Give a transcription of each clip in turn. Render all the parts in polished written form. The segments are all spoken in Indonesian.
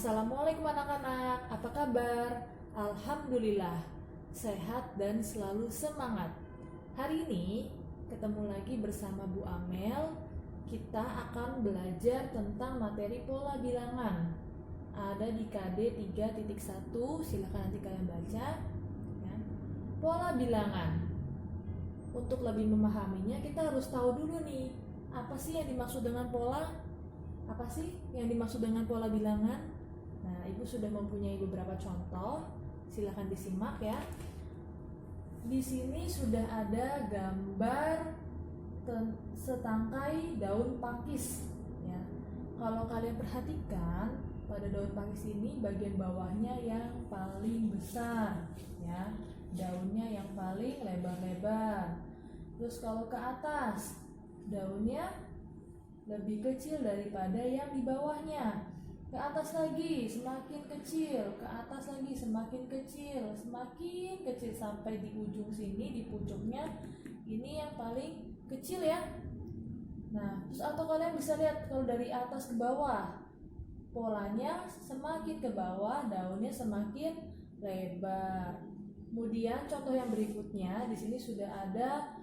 Assalamualaikum anak-anak, apa kabar? Alhamdulillah, sehat dan selalu semangat. Hari ini ketemu lagi bersama Bu Amel. Kita akan belajar tentang materi pola bilangan. Ada di KD 3.1, silahkan nanti kalian baca ya. Pola bilangan. Untuk lebih memahaminya kita harus tahu dulu nih, apa sih yang dimaksud dengan pola? Apa sih yang dimaksud dengan pola bilangan? Nah, Ibu sudah mempunyai beberapa contoh. Silakan disimak ya. Di sini sudah ada gambar setangkai daun pakis ya. Kalau kalian perhatikan, pada daun pakis ini bagian bawahnya yang paling besar ya. Daunnya yang paling lebar-lebar. Terus kalau ke atas, daunnya lebih kecil daripada yang di bawahnya. Ke atas lagi semakin kecil, ke atas lagi semakin kecil, semakin kecil sampai di ujung sini, di pucuknya ini yang paling kecil ya. Nah, terus atau kalian bisa lihat kalau dari atas ke bawah, polanya semakin ke bawah, daunnya semakin lebar. Kemudian contoh yang berikutnya, di sini sudah ada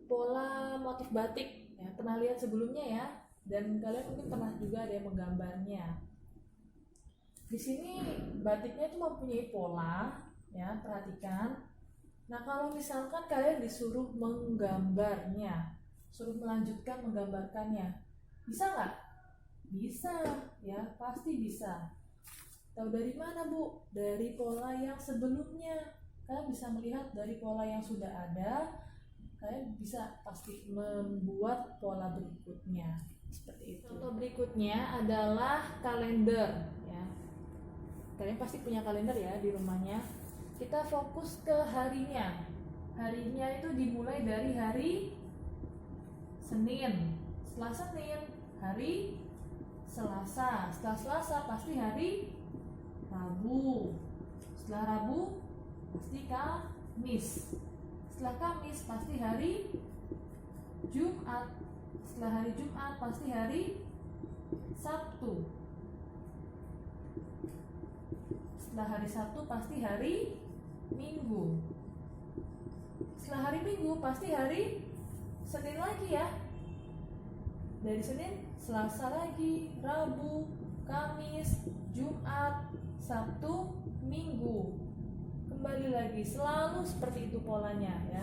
pola motif batik. Ya, pernah lihat sebelumnya ya, dan kalian mungkin pernah juga ada yang menggambarnya. Di sini batiknya itu mempunyai pola, ya perhatikan. Nah kalau misalkan kalian disuruh menggambarnya, suruh melanjutkan menggambarkannya, bisa nggak? Bisa, ya pasti bisa. Tahu dari mana Bu? Dari pola yang sebelumnya. Kalian bisa melihat dari pola yang sudah ada. Kalian bisa pasti membuat pola berikutnya seperti itu. Contoh berikutnya adalah kalender ya. Kalian pasti punya kalender ya di rumahnya. Kita fokus ke harinya. Harinya itu dimulai dari hari Senin. Setelah Senin, hari Selasa. Setelah Selasa pasti hari Rabu. Setelah Rabu pasti Kamis. Setelah Kamis pasti hari Jumat. Setelah hari Jumat pasti hari Sabtu. Setelah hari Sabtu pasti hari Minggu. Setelah hari Minggu pasti hari Senin lagi ya. Dari Senin, Selasa lagi, Rabu, Kamis, Jumat, Sabtu, Minggu. Kembali lagi, selalu seperti itu polanya ya.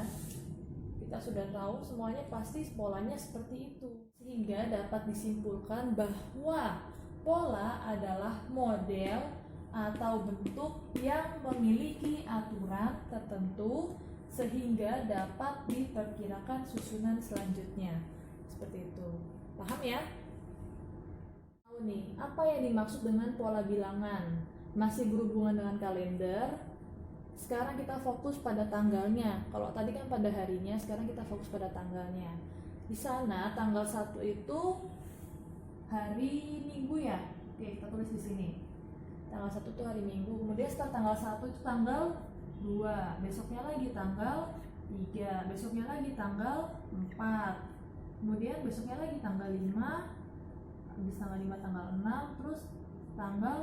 Kita sudah tahu semuanya pasti polanya seperti itu. Sehingga dapat disimpulkan bahwa pola adalah model atau bentuk yang memiliki aturan tertentu sehingga dapat diperkirakan susunan selanjutnya. Seperti itu. Paham ya? Tahu nih, apa yang dimaksud dengan pola bilangan? Masih berhubungan dengan kalender. Sekarang kita fokus pada tanggalnya. Kalau tadi kan pada harinya, sekarang kita fokus pada tanggalnya. Di sana tanggal 1 itu hari Minggu ya. Oke, kita tulis di sini. Tanggal 1 itu hari Minggu. Kemudian setelah tanggal 1 itu tanggal 2. Besoknya lagi tanggal 3. Besoknya lagi tanggal 4. Kemudian besoknya lagi tanggal 5. Habis tanggal 5 tanggal 6, terus tanggal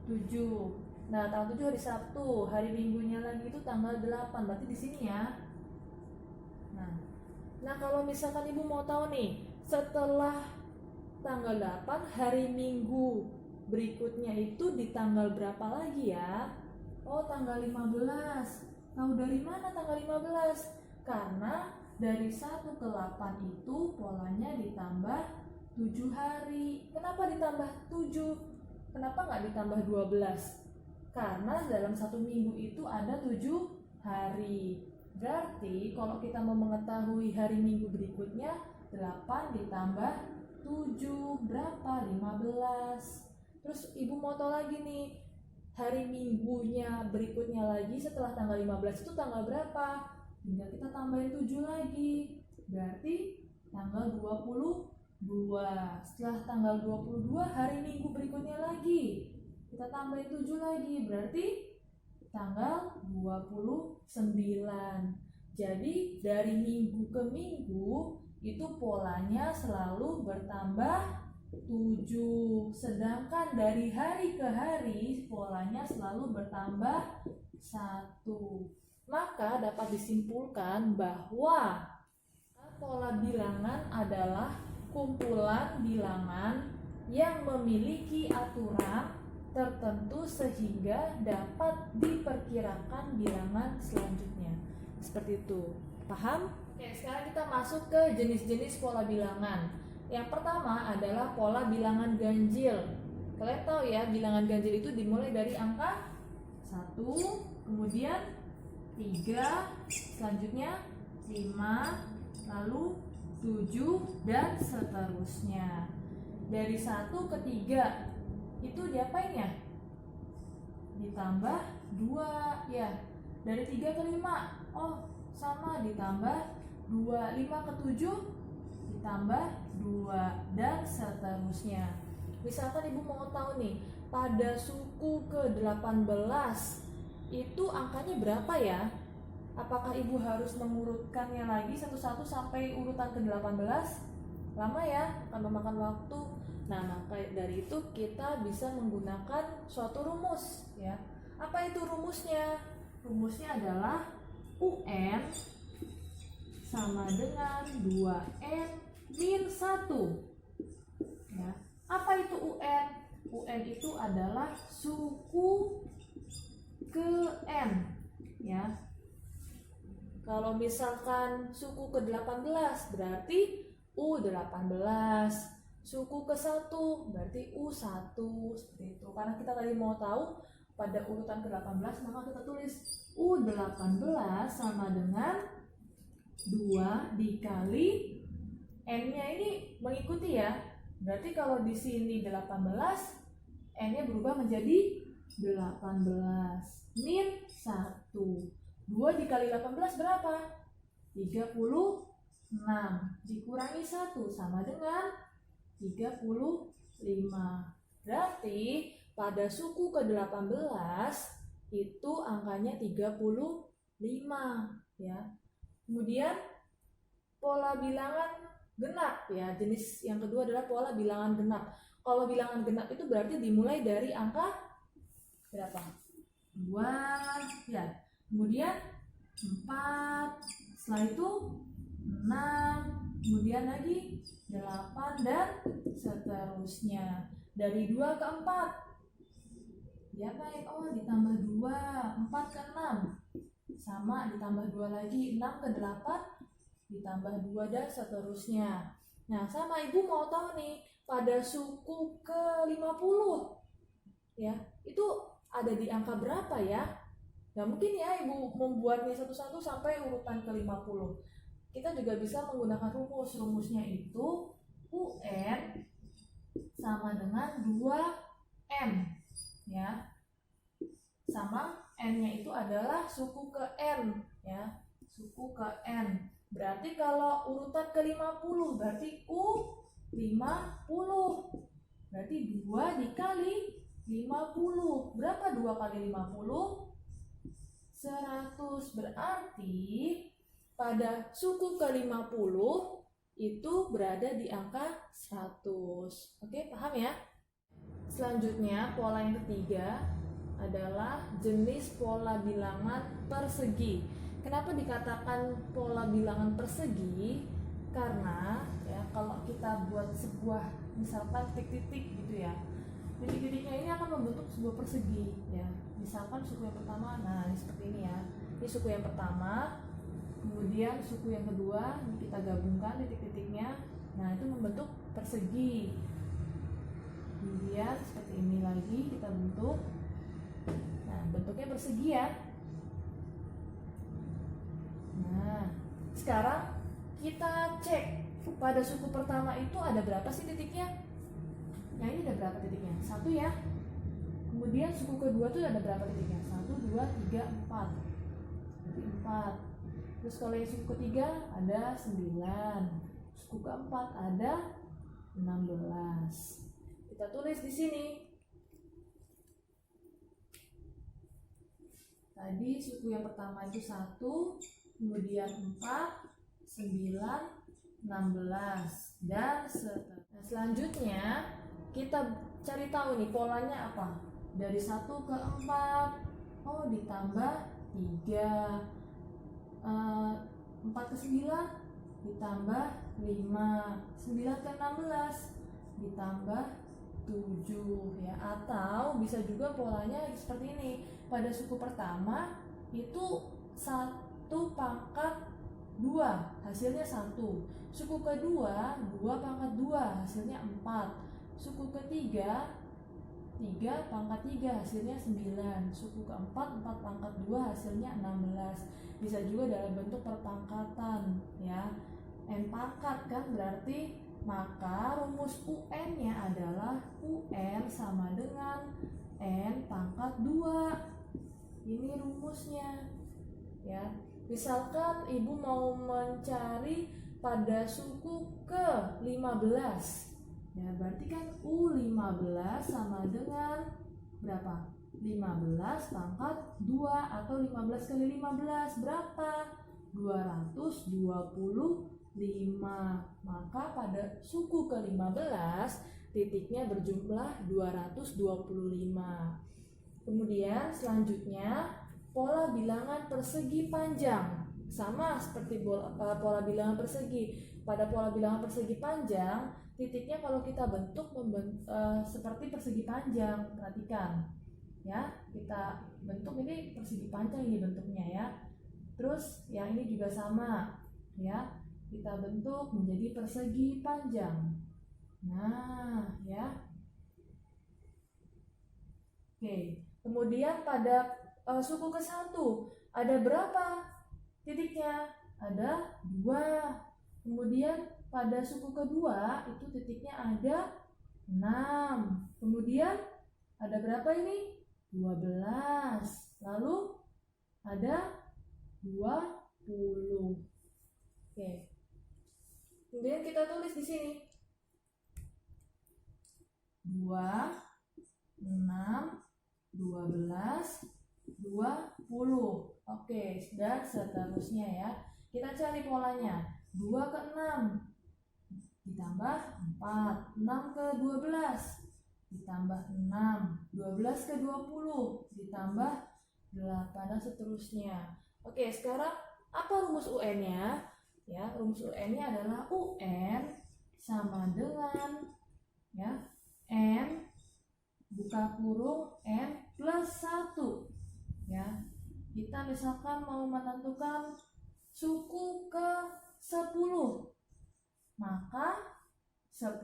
7. Nah, tanggal 7 hari Sabtu, hari Minggunya lagi itu tanggal 8, berarti di sini ya. Nah kalau misalkan Ibu mau tahu nih, setelah tanggal 8, hari Minggu berikutnya itu di tanggal berapa lagi ya? Oh, tanggal 15. Tahu dari mana tanggal 15? Karena dari 1 ke 8 itu polanya ditambah 7 hari. Kenapa ditambah 7? Kenapa nggak ditambah 12? Karena dalam 1 minggu itu ada 7 hari. Berarti kalau kita mau mengetahui hari Minggu berikutnya, 8 ditambah 7 berapa? 15. Terus Ibu mau tahu lagi nih, hari Minggunya berikutnya lagi setelah tanggal 15 itu tanggal berapa? Tinggal kita tambahin 7 lagi. Berarti tanggal 22. Setelah tanggal 22 hari Minggu berikutnya lagi. Kita tambahin 7 lagi, berarti tanggal 29. Jadi dari minggu ke minggu itu polanya selalu bertambah 7. Sedangkan dari hari ke hari polanya selalu bertambah 1. Maka dapat disimpulkan bahwa pola bilangan adalah kumpulan bilangan yang memiliki aturan tertentu sehingga dapat diperkirakan bilangan selanjutnya. Seperti itu. Paham? Oke, sekarang kita masuk ke jenis-jenis pola bilangan. Yang pertama adalah pola bilangan ganjil. Kalian tahu ya, bilangan ganjil itu dimulai dari angka 1, kemudian 3, selanjutnya 5, lalu 7, dan seterusnya. Dari 1 ke 3 itu diapain ya? Ditambah 2 ya. Dari 3 ke 5, oh sama, ditambah 2. 5 ke 7 ditambah 2, dan seterusnya. Misalkan ibu mau tahu nih, pada suku ke-18 itu angkanya berapa ya? Apakah ibu harus mengurutkannya lagi satu-satu sampai urutan ke-18? Lama ya, akan memakan waktu. Nah, maka dari itu kita bisa menggunakan suatu rumus ya. Apa itu rumusnya? Rumusnya adalah UN sama dengan 2N min 1 ya. Apa itu UN? UN itu adalah suku ke N ya. Kalau misalkan suku ke-18 berarti U18, suku ke-1 berarti U1, seperti itu. Karena kita tadi mau tahu pada urutan ke-18, maka kita tulis U18 sama dengan 2 dikali N-nya ini mengikuti ya. Berarti kalau di sini 18, N-nya berubah menjadi 18 min 1. 2 dikali 18 berapa? 36. Dikurangi 1 sama dengan 35. Berarti pada suku ke-18 itu angkanya 35 ya. Kemudian pola bilangan genap ya. Jenis yang kedua adalah pola bilangan genap. Kalau bilangan genap itu berarti dimulai dari angka berapa? 2 ya. Kemudian 4, setelah itu 6, kemudian lagi 8, dan seterusnya. Dari 2 ke 4 diapain? Oh, ditambah 2. 4 ke 6 sama, ditambah 2 lagi. 6 ke 8 ditambah 2, dan seterusnya. Nah, sama ibu mau tahu nih, pada suku ke 50 ya, itu ada di angka berapa ya? Nah, mungkin ya ibu membuatnya satu-satu sampai urutan ke-50. Kita juga bisa menggunakan rumus. Rumusnya itu UN sama dengan 2N ya. Sama N-nya itu adalah suku ke N ya. Suku ke N. Berarti kalau urutan ke-50 berarti U50. Berarti 2 dikali 50. Berapa 2 kali 50? 100. Berarti pada suku ke-50 itu berada di angka 100. Oke, paham ya? Selanjutnya, pola yang ketiga adalah jenis pola bilangan persegi. Kenapa dikatakan pola bilangan persegi? Karena ya, kalau kita buat sebuah misalkan titik-titik gitu ya, titik-titiknya ini akan membentuk sebuah persegi ya. Misalkan suku yang pertama, nah ini seperti ini ya. Ini suku yang pertama, kemudian suku yang kedua, ini kita gabungkan titik-titiknya. Nah, itu membentuk persegi. Kemudian seperti ini lagi kita bentuk. Nah, bentuknya persegi ya. Nah, sekarang kita cek pada suku pertama itu ada berapa sih titiknya? Nah, ini ada berapa titiknya? 1 ya. Kemudian suku kedua tuh ada berapa titiknya? 1, 2, 3, 4. Berarti 4. Terus kalau yang suku ketiga ada 9. Suku keempat ada 16. Kita tulis di sini. Tadi suku yang pertama itu 1, kemudian 4, 9, 16, dan seterusnya. Nah, Selanjutnya kita cari tahu nih polanya apa. Dari 1 ke 4, oh ditambah 3, 4 ke 9 ditambah 5, 9 ke 16 ditambah 7 ya. Atau bisa juga polanya seperti ini. Pada suku pertama itu 1 pangkat 2 hasilnya 1. Suku kedua 2 pangkat 2 hasilnya 4. Suku ketiga 3 pangkat 3 hasilnya 9. Suku keempat 4 pangkat 2 hasilnya 16. Bisa juga dalam bentuk perpangkatan ya. N pangkat kan berarti, maka rumus UN-nya adalah UN sama dengan N pangkat 2. Ini rumusnya ya. Misalkan ibu mau mencari pada suku ke-15 ya, berarti kan U15 sama dengan berapa? 15 pangkat 2 atau 15 kali 15 berapa? 225. Maka pada suku ke-15 titiknya berjumlah 225. Kemudian selanjutnya pola bilangan persegi panjang. Sama seperti pola bilangan persegi. Pada pola bilangan persegi panjang, titiknya kalau kita bentuk seperti persegi panjang. Perhatikan ya, kita bentuk ini persegi panjang ini bentuknya ya. Terus yang ini juga sama ya, kita bentuk menjadi persegi panjang. Nah ya, oke. Kemudian pada suku ke-1 ada berapa titiknya? Ada 2. Kemudian pada suku kedua itu titiknya ada 6. Kemudian ada berapa ini? 12. Lalu ada 20. Oke. Kemudian kita tulis di sini 2, 6, 12, 20. Oke, dan seterusnya ya. Kita cari polanya. 2 ke 6 ditambah 4, 6 ke 12 ditambah 6, 12 ke 20 ditambah 8 dan seterusnya. Oke, sekarang apa rumus UN-nya? Ya, rumus UN-nya adalah UN sama dengan ya N buka kurung N plus 1 ya. Kita misalkan mau menentukan suku ke 10, maka 10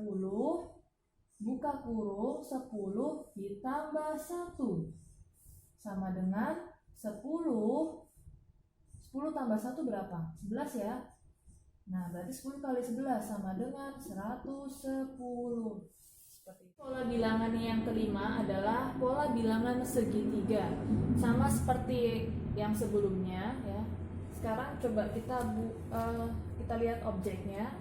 buka kurung 10 ditambah 1 sama dengan 10 tambah 1 berapa? 11 ya. Nah, berarti 10 kali 11 sama dengan 110. Seperti itu. Pola bilangan yang kelima adalah pola bilangan segitiga. Sama seperti yang sebelumnya ya. Sekarang coba kita lihat objeknya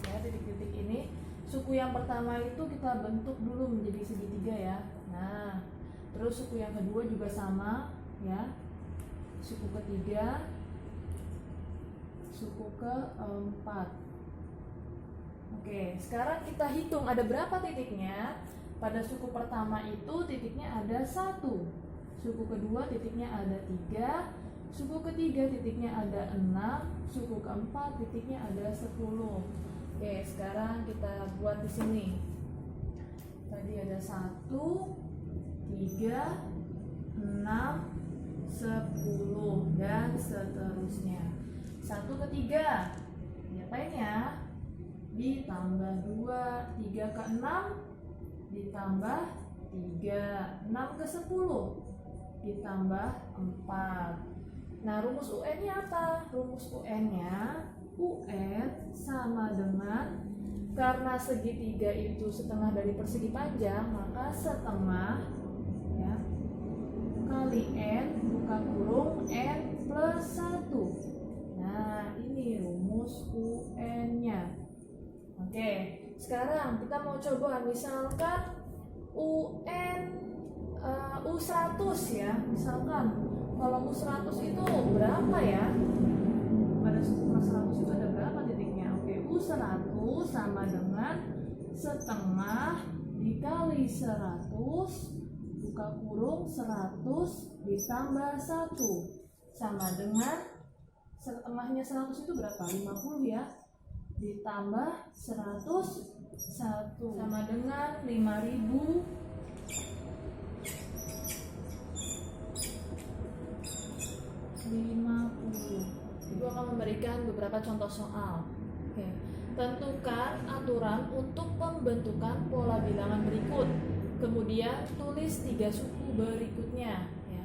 ya, titik-titik ini. Suku yang pertama itu kita bentuk dulu menjadi segitiga ya. Nah, terus suku yang kedua juga sama ya. Suku ketiga, suku keempat. Oke, sekarang kita hitung ada berapa titiknya. Pada suku pertama itu titiknya ada 1. Suku kedua titiknya ada 3. Suku ketiga titiknya ada 6. Suku keempat titiknya ada 10. Oke, sekarang kita buat di sini. Tadi ada 1, 3, 6, 10 dan seterusnya. 1 ke 3 diapain ya? Ditambah 2. 3 ke 6 ditambah 3. 6 ke 10 ditambah 4. Nah, rumus UN-nya apa? Rumus UN-nya UN sama dengan, karena segitiga itu setengah dari persegi panjang, maka setengah ya kali N buka kurung N plus 1. Nah, ini rumus UN-nya. Oke, sekarang kita mau coba misalkan UN U100 ya. Misalkan kalau U100 itu berapa ya? Pada suku ke 100 itu ada berapa titiknya? Oke, U100 sama dengan 1 setengah dikali 100 buka kurung 100 ditambah 1 sama dengan setengahnya 100 itu berapa? 50 ya, ditambah 101 sama dengan 5000 50. Ibu akan memberikan beberapa contoh soal. Oke. Tentukan aturan untuk pembentukan pola bilangan berikut. Kemudian tulis 3 suku berikutnya. Ya.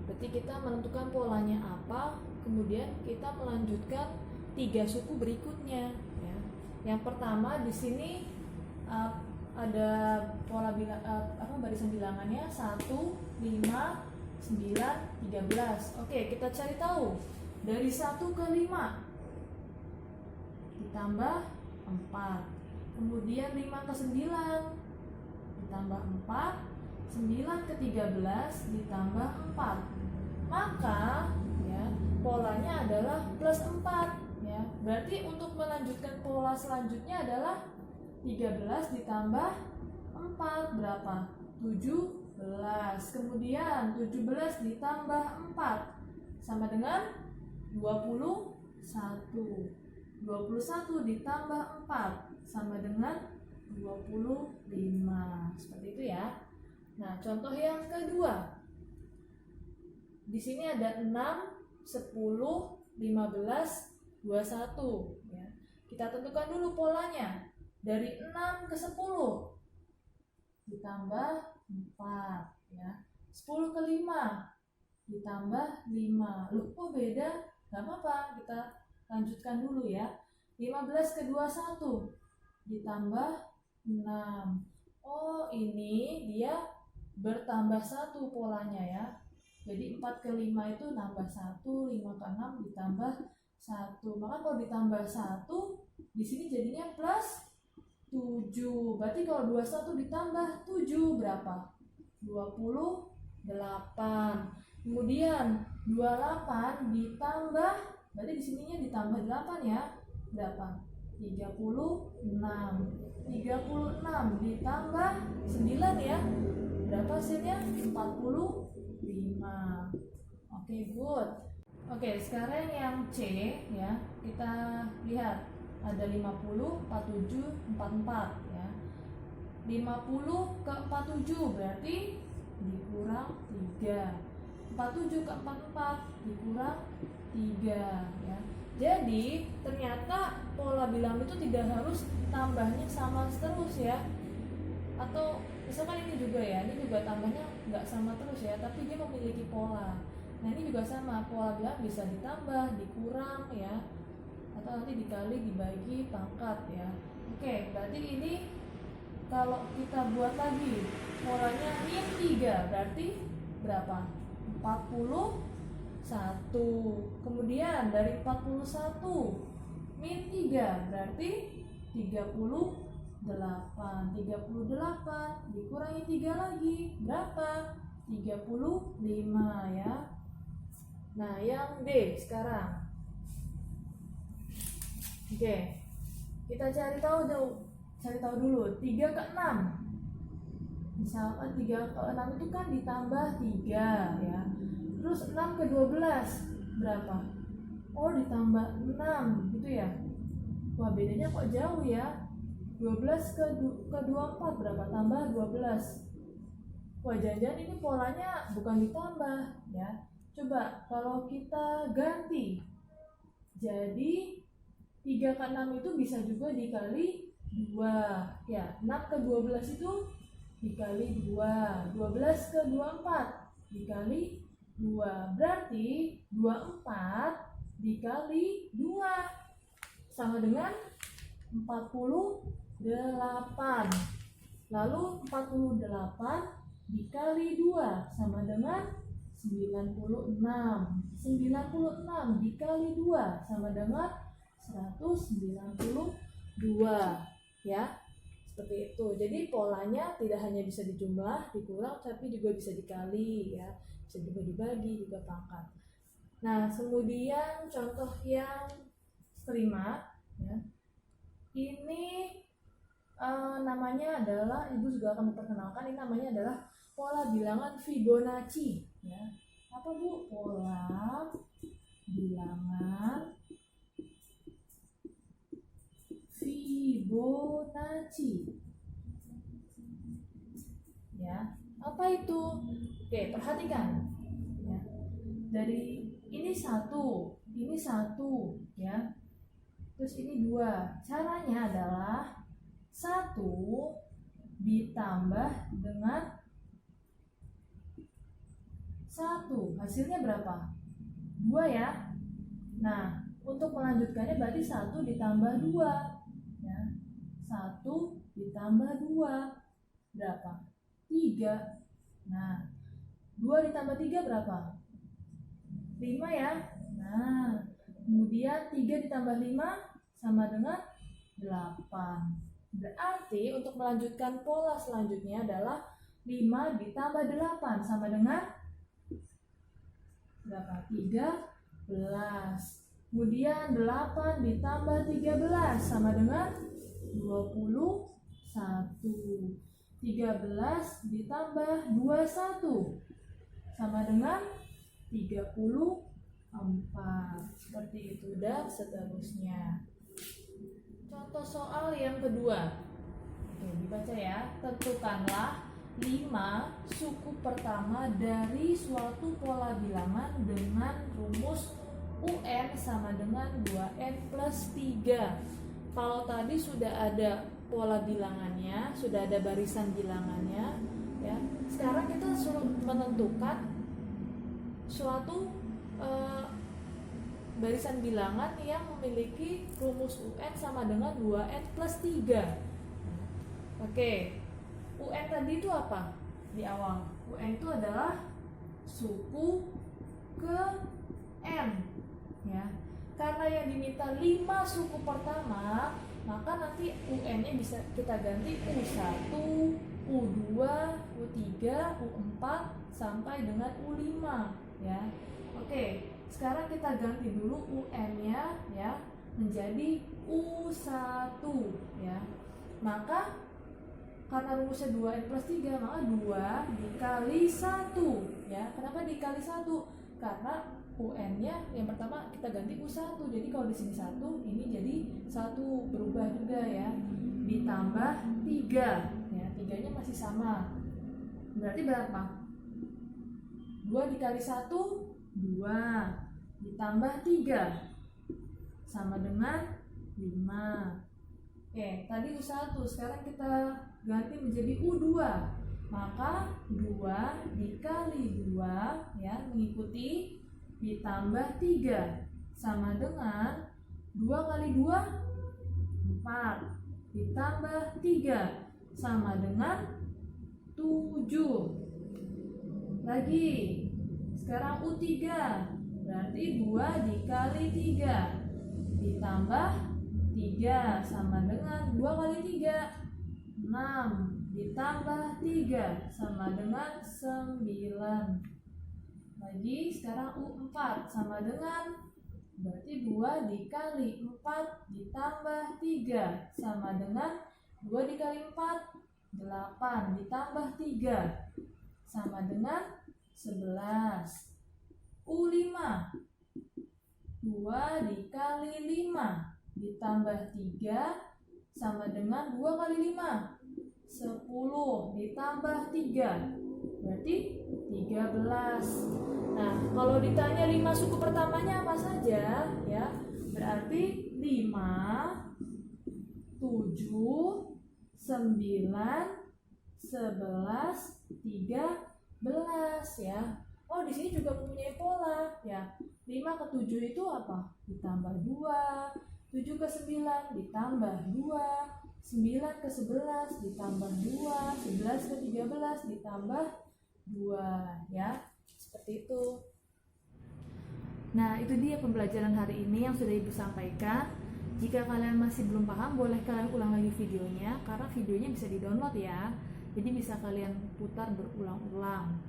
Berarti kita menentukan polanya apa, kemudian kita melanjutkan 3 suku berikutnya. Ya. Yang pertama di sini ada pola barisan bilangannya 1, 5, 9, 13. Oke, kita cari tahu. Dari 1 ke 5 ditambah 4. Kemudian 5 ke 9 ditambah 4. 9 ke 13 ditambah 4. Maka ya, polanya adalah plus 4 ya. Berarti untuk melanjutkan pola selanjutnya adalah 13 ditambah 4 berapa? 17. Kemudian 17 ditambah 4 sama dengan 21. 21 ditambah 4 sama dengan 25. Seperti itu ya. Nah, contoh yang kedua. Di sini ada 6, 10, 15, 21 ya. Kita tentukan dulu polanya. Dari 6 ke 10 ditambah 4 ya. 10 ke 5 ditambah 5. Loh, kok beda? Gak apa-apa, kita lanjutkan dulu ya. 15 ke 21 ditambah 6. Oh, ini dia bertambah 1 polanya ya. Jadi 4 ke 5 itu nambah 1, 5 ke 6 ditambah 1. Maka kalau ditambah 1 di sini jadinya plus 7. Berarti kalau 21 ditambah 7 berapa? 28. Kemudian 28 ditambah, berarti di sininya ditambah 8 ya. Berapa? 36. 36 ditambah 9 ya. Berapa hasilnya? 45. Oke, good. Oke, sekarang yang C ya. Kita lihat ada 50, 47, 44 ya. 50 ke 47 berarti dikurang 3. 47 ke 44 dikurang 3 ya. Jadi ternyata pola bilangan itu tidak harus tambahnya sama terus ya. Atau misalkan ini juga ya, ini juga tambahnya nggak sama terus ya, tapi dia memiliki pola. Nah ini juga sama, pola bilangan bisa ditambah, dikurang ya, atau nanti dikali, dibagi, pangkat ya. Oke, berarti ini kalau kita buat lagi polanya min 3 berarti berapa? 41. Kemudian dari 41 min 3 berarti 38. 38 dikurangi 3 lagi berapa? 35 ya. Nah, yang D sekarang. Oke. Kita cari tahu dulu 3 ke 6. Misalkan 3 ke 6 itu kan ditambah 3 ya. Terus 6 ke 12 berapa? Oh, ditambah 6 gitu ya. Wah, bedanya kok jauh ya. 12 ke 24 berapa? Tambah 12. Wah, jangan-jangan ini polanya bukan ditambah ya. Coba kalau kita ganti. Jadi 3 ke 6 itu bisa juga dikali 2 ya. 6 ke 12 itu dikali 2. 12 ke 24 dikali 2. Berarti 24 dikali 2 sama dengan 48. Lalu 48 dikali 2 sama dengan 96. 96 dikali 2 sama dengan 192 ya. Seperti itu. Jadi polanya tidak hanya bisa dijumlah, dikurang, tapi juga bisa dikali ya. Bisa juga dibagi, juga pangkat. Nah, kemudian contoh yang kelima ya. Ini namanya adalah, Ibu juga akan memperkenalkan, ini namanya adalah pola bilangan Fibonacci ya. Apa Bu? Pola bilangan Fibonacci ya. Apa itu? Oke, perhatikan ya. Dari ini satu ya, terus ini 2. Caranya adalah 1 ditambah dengan 1, hasilnya berapa? 2 ya. Nah, untuk melanjutkannya berarti 1 ditambah 2 ya. 1 ditambah 2 berapa? 3. Nah, 2 ditambah 3 berapa? 5 ya. Nah, kemudian 3 ditambah 5 sama dengan 8. Berarti untuk melanjutkan pola selanjutnya adalah 5 ditambah 8 sama dengan berapa? 13. Kemudian 8 ditambah 13 sama dengan 21. 13 ditambah 21 sama dengan 34. Seperti itu dan seterusnya. Contoh soal yang kedua. Oke, dibaca ya. Tentukanlah 5 suku pertama dari suatu pola bilangan dengan rumus UN sama dengan 2N plus 3. Kalau tadi sudah ada pola bilangannya, sudah ada barisan bilangannya ya. Sekarang kita suruh menentukan suatu barisan bilangan yang memiliki rumus UN sama dengan 2N plus 3. Oke, UN tadi itu apa? Di awal, UN itu adalah suku ke N ya. Karena yang diminta 5 suku pertama, maka nanti UN-nya bisa kita ganti U1, U2, U3, U4 sampai dengan U5 ya. Oke, sekarang kita ganti dulu UN-nya ya menjadi U1 ya. Maka karena rumusnya 2N plus 3, maka 2 dikali 1 ya. Kenapa dikali 1? Karena UN-nya yang pertama kita ganti U1. Jadi kalau di sini 1, ini jadi 1 berubah juga ya. Ditambah 3 ya. 3-nya masih sama. Berarti berapa? 2 dikali 1 2 ditambah 3 sama dengan 5. Oke, tadi U1, sekarang kita ganti menjadi U2. Maka 2 dikali 2 ya, mengikuti ditambah 3 sama dengan 2 kali 2 4 ditambah 3 sama dengan 7. Lagi, sekarang U3, berarti 2 dikali 3 ditambah 3 sama dengan 2 kali 3 6 ditambah 3 sama dengan 9. Lagi, sekarang U4 sama dengan, berarti 2 dikali 4 ditambah 3 sama dengan 2 dikali 4 8 ditambah 3 sama dengan 11. U5 2 dikali 5 ditambah 3 sama dengan 2 kali 5 10 ditambah 3 berarti 13. Nah, kalau ditanya 5 suku pertamanya apa saja ya, berarti 5 7 9 11 13 ya. Oh, di sini juga mempunyai pola ya. 5 ke 7 itu apa? Ditambah 2, 7 ke 9 ditambah 2, 9 ke 11 ditambah 2, 11 ke 13 ditambah 2 ya. Seperti itu. Nah, itu dia pembelajaran hari ini yang sudah Ibu sampaikan. Jika kalian masih belum paham, boleh kalian ulang lagi videonya, karena videonya bisa di-download ya. Jadi bisa kalian putar berulang-ulang.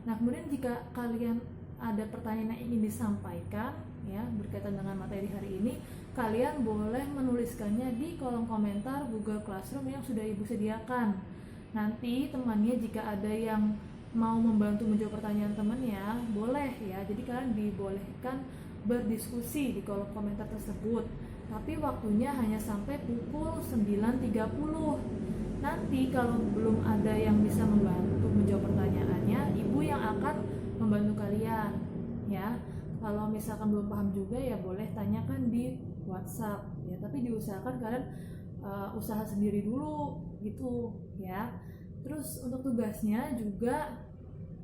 Nah, kemudian jika kalian ada pertanyaan yang ingin disampaikan, ya berkaitan dengan materi hari ini, kalian boleh menuliskannya di kolom komentar Google Classroom yang sudah Ibu sediakan. Nanti temannya jika ada yang mau membantu menjawab pertanyaan temannya, boleh ya. Jadi kalian dibolehkan berdiskusi di kolom komentar tersebut. Tapi waktunya hanya sampai pukul 9.30. Nanti kalau belum ada yang bisa membantu menjawab pertanyaannya, Ibu yang akan membantu kalian ya. Kalau misalkan belum paham juga ya boleh tanyakan di WhatsApp ya, tapi diusahakan kalian usaha sendiri dulu gitu ya. Terus untuk tugasnya juga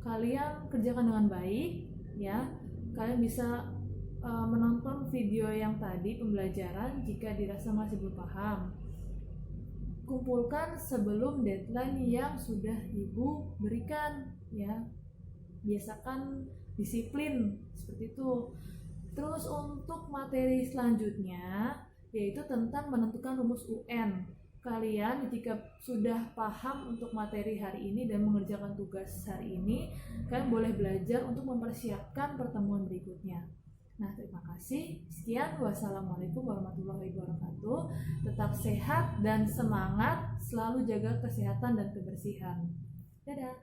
kalian kerjakan dengan baik ya. Kalian bisa menonton video yang tadi pembelajaran jika dirasa masih belum paham. Kumpulkan sebelum deadline yang sudah Ibu berikan ya. Biasakan disiplin seperti itu. Terus untuk materi selanjutnya yaitu tentang menentukan rumus UN. Kalian jika sudah paham untuk materi hari ini dan mengerjakan tugas hari ini, kalian boleh belajar untuk mempersiapkan pertemuan berikutnya. Nah, terima kasih. Sekian, wassalamualaikum warahmatullahi wabarakatuh. Tetap sehat dan semangat, selalu jaga kesehatan dan kebersihan. Dadah.